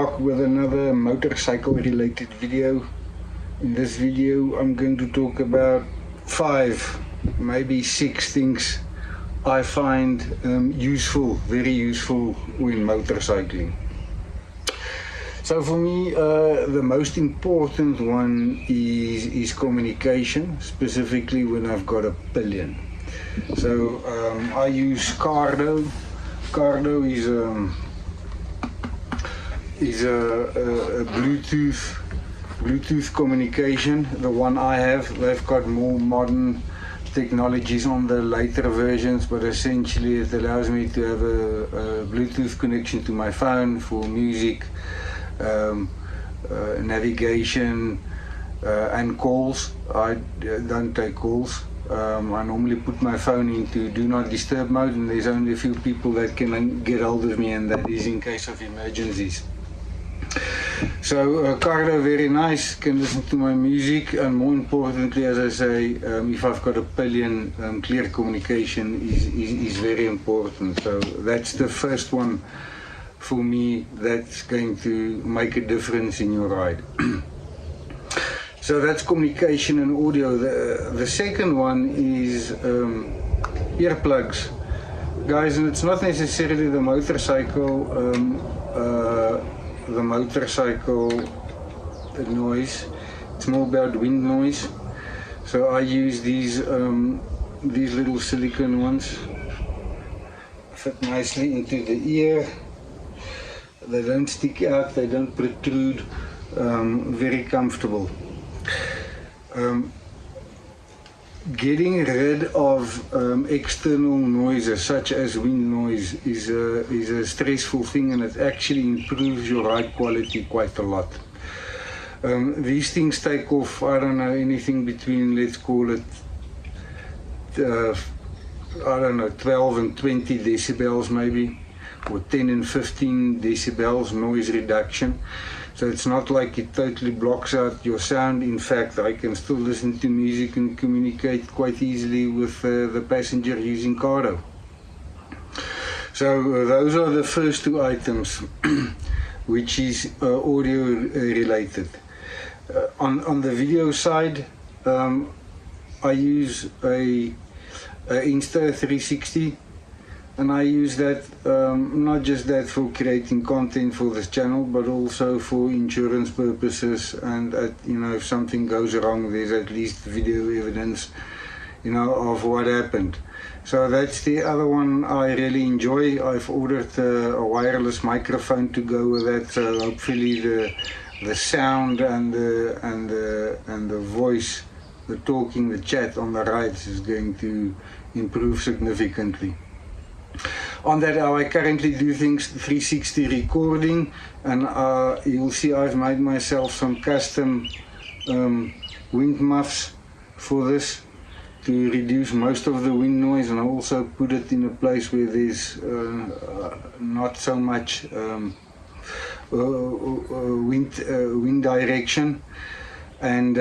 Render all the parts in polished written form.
back with another motorcycle related video. In this video I'm going to talk about 5, maybe 6 things I find useful, very useful when motorcycling. So for me, the most important one is communication, specifically when I've got a pillion. So I use Cardo. Cardo is a Bluetooth communication. The one I have, they've got more modern technologies on the later versions, but essentially it allows me to have a Bluetooth connection to my phone for music, navigation, and calls. I don't take calls. I normally put my phone into do not disturb mode, and there's only a few people that can get hold of me, and that is in case of emergencies. So Cardo, very nice, can listen to my music, and more importantly, as I say, if I've got a pillion, clear communication is very important. So that's the first one for me that's going to make a difference in your ride. So that's communication and audio. The second one is earplugs. Guys, and it's not necessarily the motorcycle noise, it's more about wind noise. So I use these little silicone ones, fit nicely into the ear. They don't stick out, they don't protrude, very comfortable. Getting rid of external noises such as wind noise is a stressful thing, and it actually improves your ride quality quite a lot. These things take off, I don't know, anything between, let's call it, 12 and 20 decibels maybe, or 10 and 15 decibels noise reduction. So it's not like it totally blocks out your sound. In fact, I can still listen to music and communicate quite easily with the passenger using Cardo. So those are the first 2 items, which is audio related. On the video side, I use a Insta360. And I use that, not just that for creating content for this channel, but also for insurance purposes, and if something goes wrong, there's at least video evidence, of what happened. So that's the other one I really enjoy. I've ordered a wireless microphone to go with that, so hopefully the sound and the voice, the talking, the chat on the rides is going to improve significantly. On that, how I currently do things, 360 recording, and you'll see I've made myself some custom wind muffs for this to reduce most of the wind noise, and I also put it in a place where there's not so much wind direction. And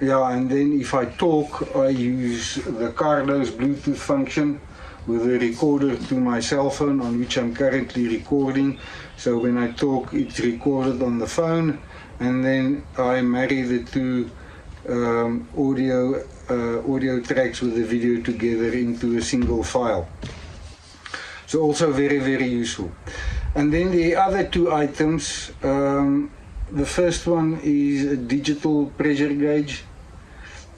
and then if I talk, I use the Cardo's Bluetooth function with a recorder to my cell phone, on which I'm currently recording. So when I talk, it's recorded on the phone, and then I marry the 2 audio tracks with the video together into a single file. So also very, very useful. And then the other 2 items, the first one is a digital pressure gauge.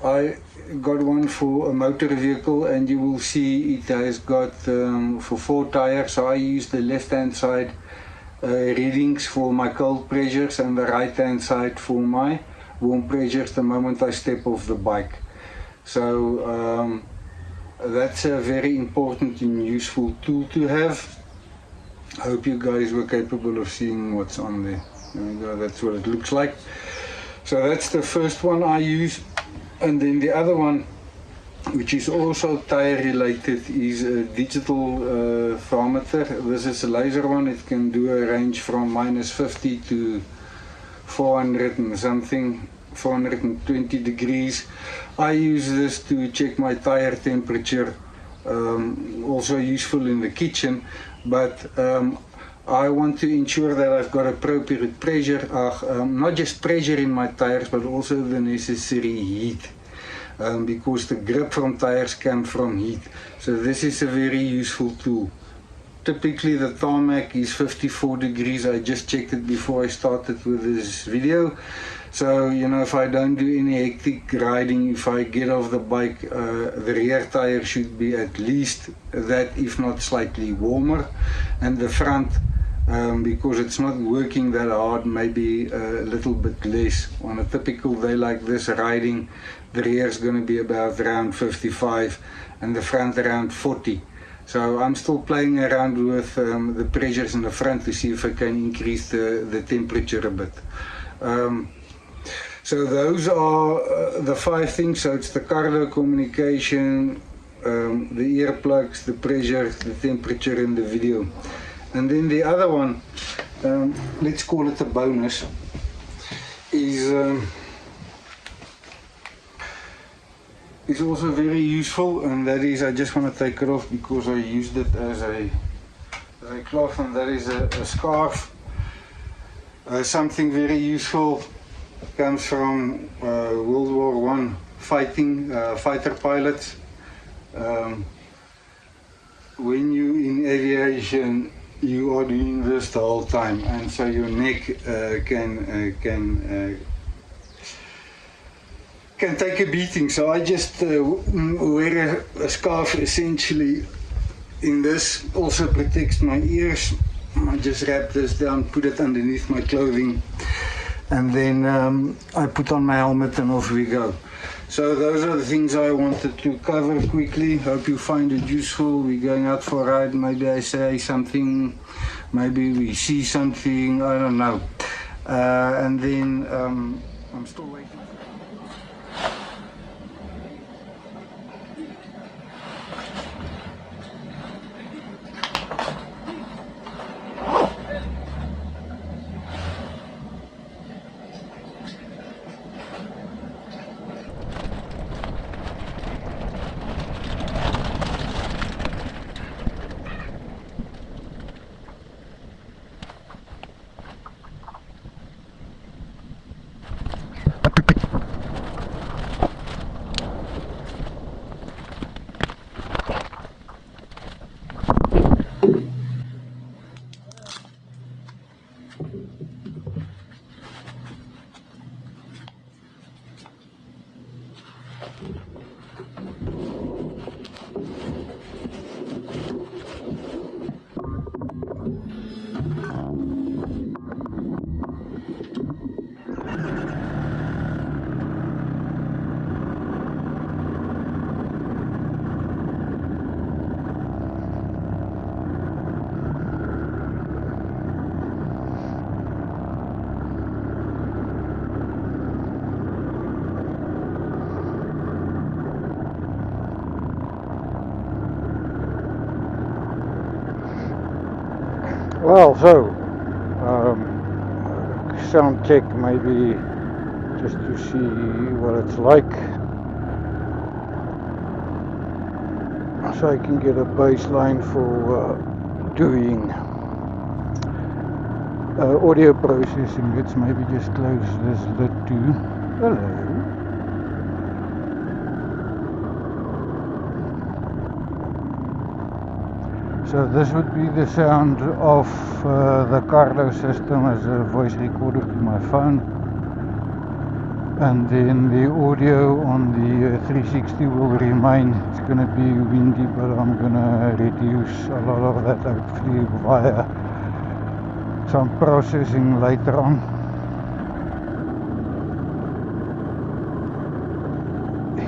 I got one for a motor vehicle, and you will see it has got for 4 tires. So I use the left hand side readings for my cold pressures, and the right hand side for my warm pressures the moment I step off the bike. So that's a very important and useful tool to have. I hope you guys were capable of seeing what's on there. There we go, that's what it looks like. So that's the first one I use. And then the other one, which is also tire related, is a digital thermometer. This is a laser one. It can do a range from -50 to 400 and something, 420 degrees. I use this to check my tire temperature, also useful in the kitchen, but I want to ensure that I've got appropriate pressure, not just pressure in my tires, but also the necessary heat. Because the grip from tires come from heat. So this is a very useful tool. Typically the tarmac is 54 degrees. I just checked it before I started with this video. So, you know, if I don't do any hectic riding, if I get off the bike, the rear tire should be at least that, if not slightly warmer. And the front, because it's not working that hard, maybe a little bit less. On a typical day like this riding, the rear is going to be about around 55 and the front around 40. So I'm still playing around with the pressures in the front to see if I can increase the temperature a bit. So those are the 5 things. So it's the cargo communication, the earplugs, the pressure, the temperature, and the video. And then the other one, let's call it a bonus, is also very useful, and that is, I just want to take it off because I used it as a cloth, and that is a scarf. Something very useful, comes from World War I fighter pilots. When you in aviation, you are doing this the whole time, and so your neck can take a beating. So I just wear a scarf essentially in this. Also protects my ears. I just wrap this down, put it underneath my clothing, and then I put on my helmet and off we go. So those are the things I wanted to cover quickly. Hope you find it useful. We're going out for a ride. Maybe I say something, maybe we see something, I don't know. And then I'm still waiting. Well, so sound check maybe just to see what it's like, so I can get a baseline for doing audio processing. Let's maybe just close this lid too. Hello. So this would be the sound of the Carlo system as a voice recorder to my phone, and then the audio on the 360 will remain. It's going to be windy, but I'm going to reduce a lot of that hopefully via some processing later on.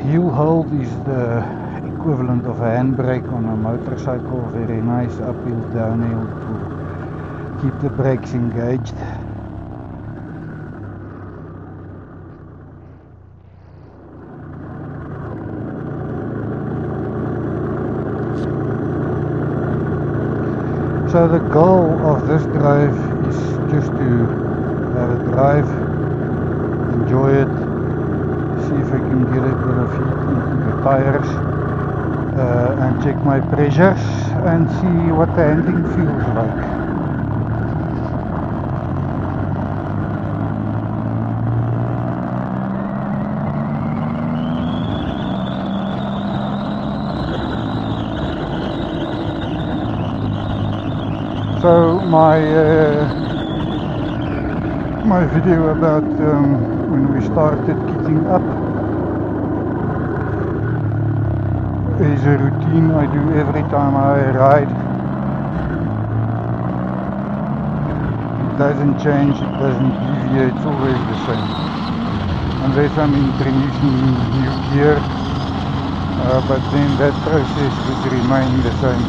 Heel hold is the equivalent of a handbrake on a motorcycle. Very nice, uphill, downhill to keep the brakes engaged. So the goal of this drive is just to have a drive, enjoy it, see if I can get a bit of heat into the tires, and check my pressures and see what the handling feels like. my video about when we started kicking up. Is a routine I do every time I ride. It doesn't change, it doesn't deviate, it's always the same. Unless I'm introducing new gear, but then that process would remain the same.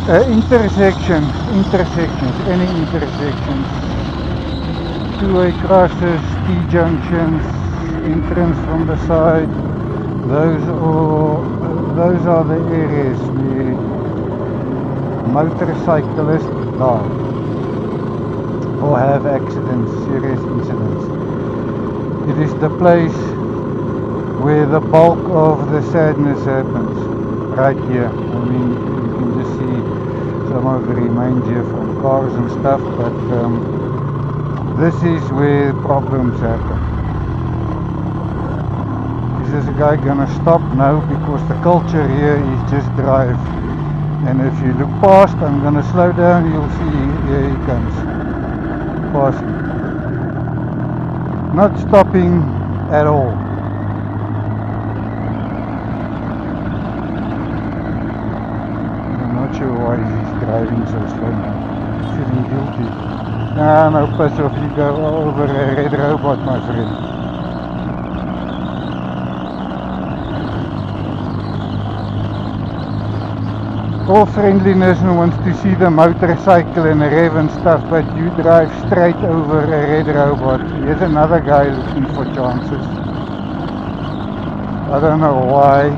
Intersections, any intersections, two-way crosses, T-junctions, entrance from the side, those are the areas where motorcyclists die or have accidents, serious incidents. It is the place where the bulk of the sadness happens, right here. I mean, you can just see some of the remains here from cars and stuff, but this is where problems happen. Is this guy gonna stop? No, because the culture here is just drive. And if you look past, I'm gonna slow down, you'll see, here he comes. Passing. Not stopping at all. I'm not sure why he's driving so slow now. Feeling guilty. No, piss off, you go over a red robot, my friend. All friendliness and wants to see the motorcycle and rev and stuff, but you drive straight over a red robot. Here's another guy looking for chances. I don't know why.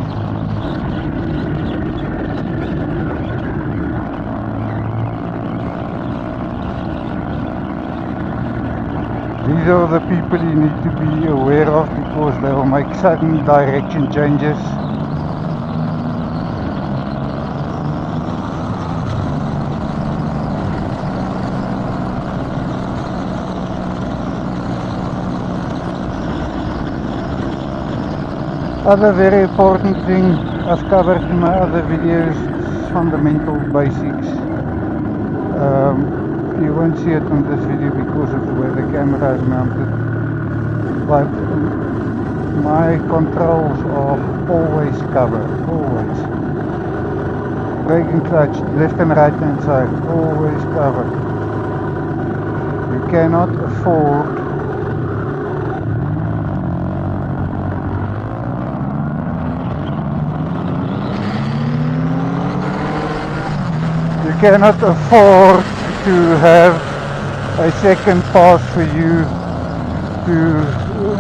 These are the people you need to be aware of because they will make sudden direction changes. Other very important thing I've covered in my other videos is fundamental basics. You won't see it on this video because of where the camera is mounted, but my controls are always covered, always. Brake and clutch, left and right hand side, always covered. You cannot afford to have a second pass for you to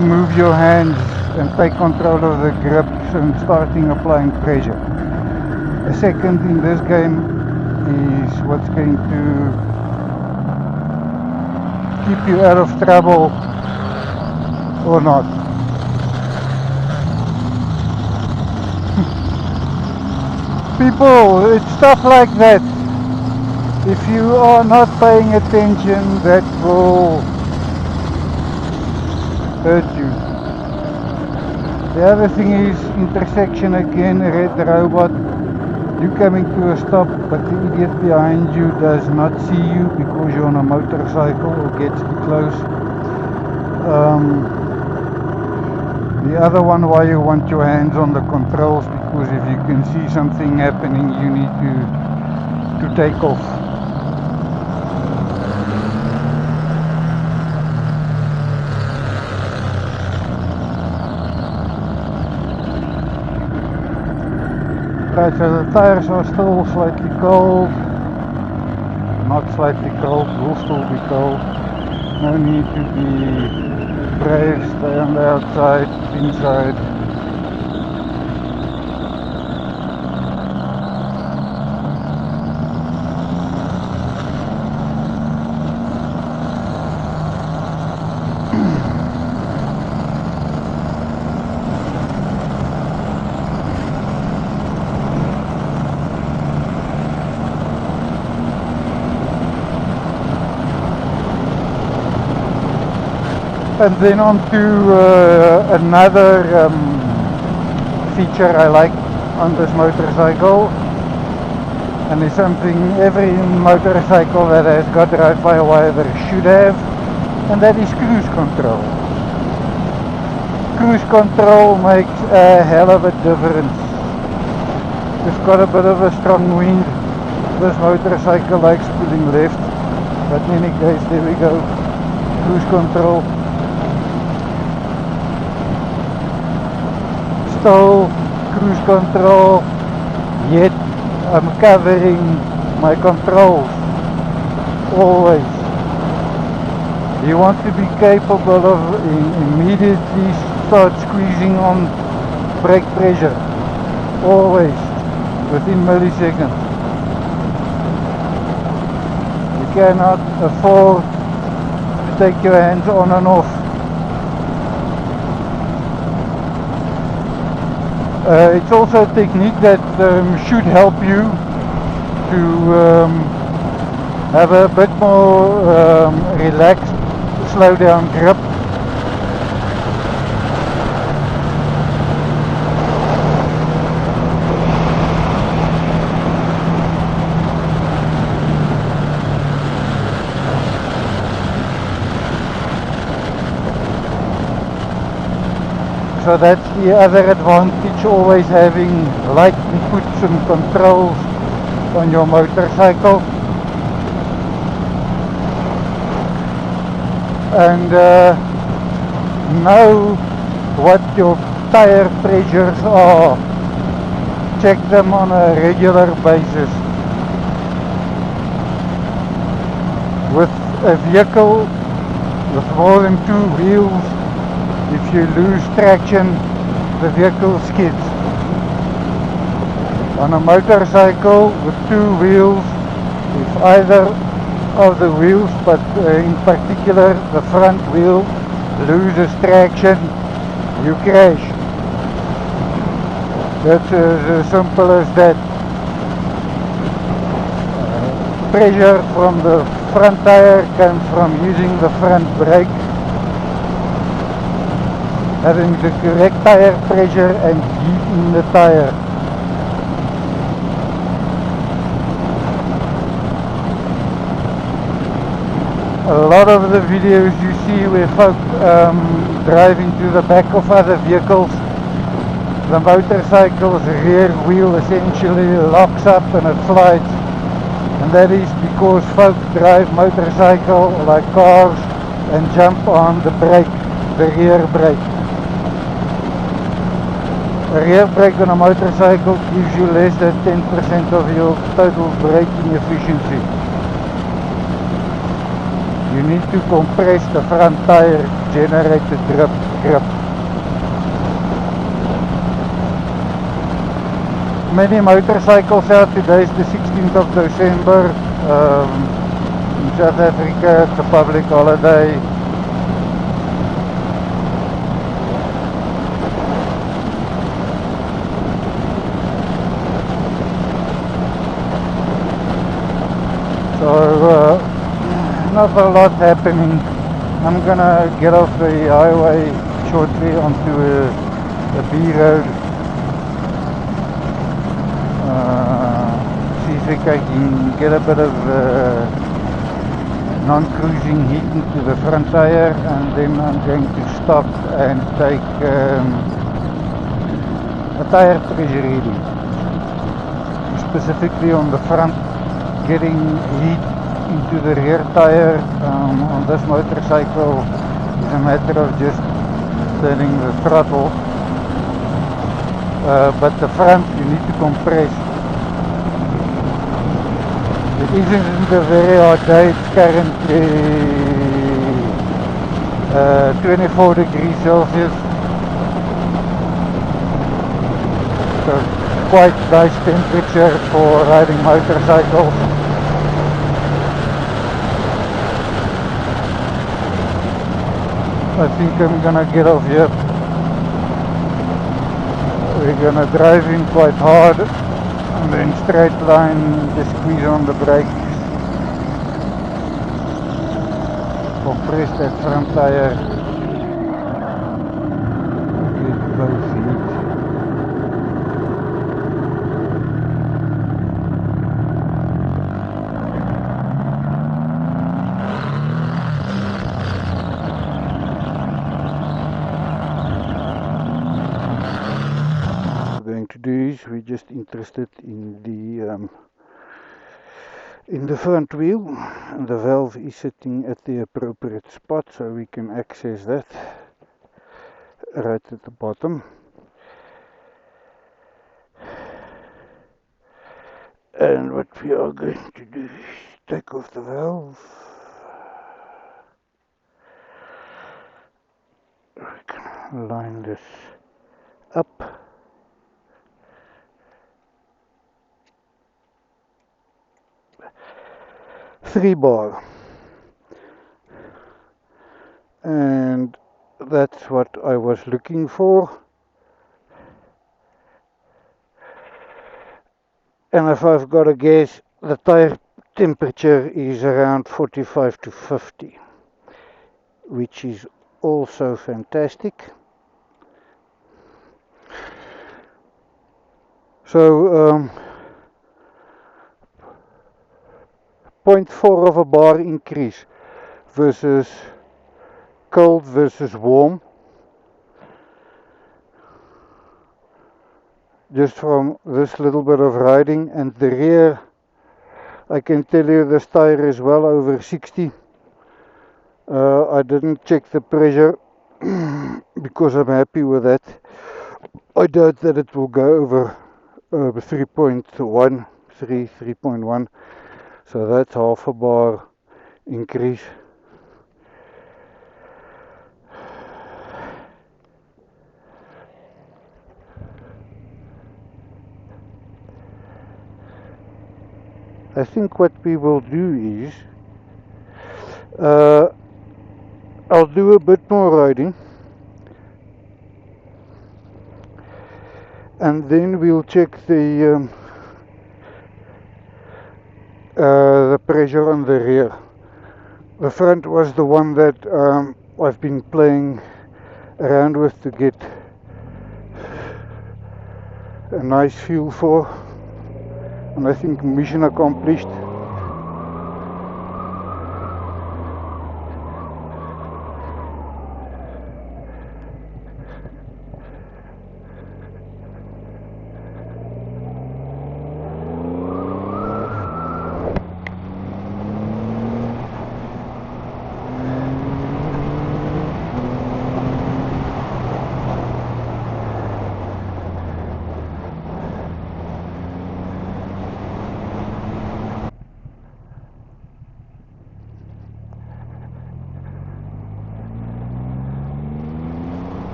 move your hands and take control of the grips and starting applying pressure. A second in this game is what's going to keep you out of trouble or not. People, it's stuff like that. If you are not paying attention, that will hurt you. The other thing is intersection again, red robot. You coming to a stop, but the idiot behind you does not see you because you're on a motorcycle or gets too close. The other one, why you want your hands on the controls, because if you can see something happening, you need to take off. Right, so the tires are still slightly cold, not slightly cold, will still be cold. No need to be brave, stay on the outside, inside. And then on to another feature I like on this motorcycle. and it's something every motorcycle that has got drive-by-wire should have, and that is cruise control. Cruise control makes a hell of a difference. It's got a bit of a strong wind. This motorcycle likes pulling left, but in any case, there we go. Cruise control. Still cruise control, yet I'm covering my controls always. You want to be capable of immediately start squeezing on brake pressure, always within milliseconds. You cannot afford to take your hands on and off. It's also a technique that should help you to have a bit more relaxed, slow down grip. So that's the other advantage, always having light inputs and controls on your motorcycle. And know what your tire pressures are. Check them on a regular basis. With a vehicle with more than 2 wheels, if you lose traction, the vehicle skids. On a motorcycle with 2 wheels, if either of the wheels, but in particular the front wheel, loses traction, you crash. That's as simple as that. Pressure from the front tire comes from using the front brake. Having the correct tire pressure and heat in the tire. A lot of the videos you see where folk drive into the back of other vehicles, the motorcycle's rear wheel essentially locks up and it slides, and that is because folk drive motorcycle like cars and jump on the brake, the rear brake. A rear brake on a motorcycle gives you less than 10% of your total braking efficiency. You need to compress the front tire to generate the grip. Many motorcycles out, today is the 16th of December. In South Africa it's a public holiday. So not a lot happening. I'm gonna get off the highway shortly onto a B road. See if I can get a bit of non-cruising heat into the front tire, and then I'm going to stop and take a tire pressure reading, specifically on the front. Getting heat into the rear tire on this motorcycle is a matter of just turning the throttle, but the front you need to compress. It isn't a very hot day, it's currently 24 degrees Celsius, so quite nice temperature for riding motorcycles. I think I'm gonna get off here. We're gonna drive in quite hard and then straight line, just squeeze on the brakes, compress that front tire, get both heat. case. We're just interested in the front wheel, and the valve is sitting at the appropriate spot, so we can access that right at the bottom. And what we are going to do is take off the valve. We can line this up. Three bar, and that's what I was looking for. And if I've got to guess, the tire temperature is around 45 to 50, which is also fantastic. So 0.4 of a bar increase versus cold versus warm, just from this little bit of riding. And the rear, I can tell you this tire is well over 60. I didn't check the pressure because I'm happy with that. I doubt that it will go over 3.1, so that's half a bar increase. I think what we will do is I'll do a bit more riding, and then we'll check the pressure on the rear. The front was the one that I've been playing around with to get a nice feel for, and I think mission accomplished.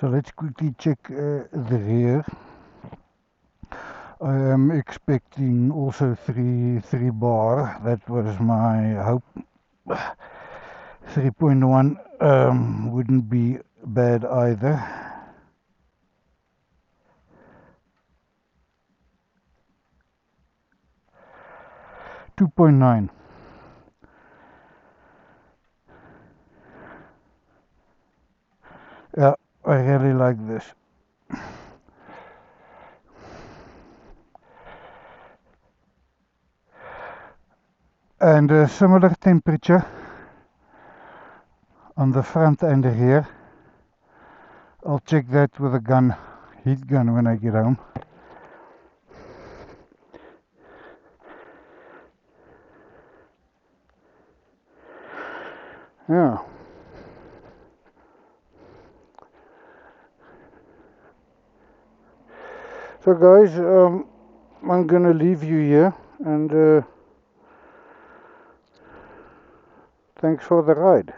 So let's quickly check the rear. I am expecting also 3 bar. That was my hope. 3.1 wouldn't be bad either. .9. Yeah, I really like this. And a similar temperature on the front and the rear. I'll check that with a gun, heat gun, when I get home. Yeah. So guys, I'm gonna leave you here, and thanks for the ride.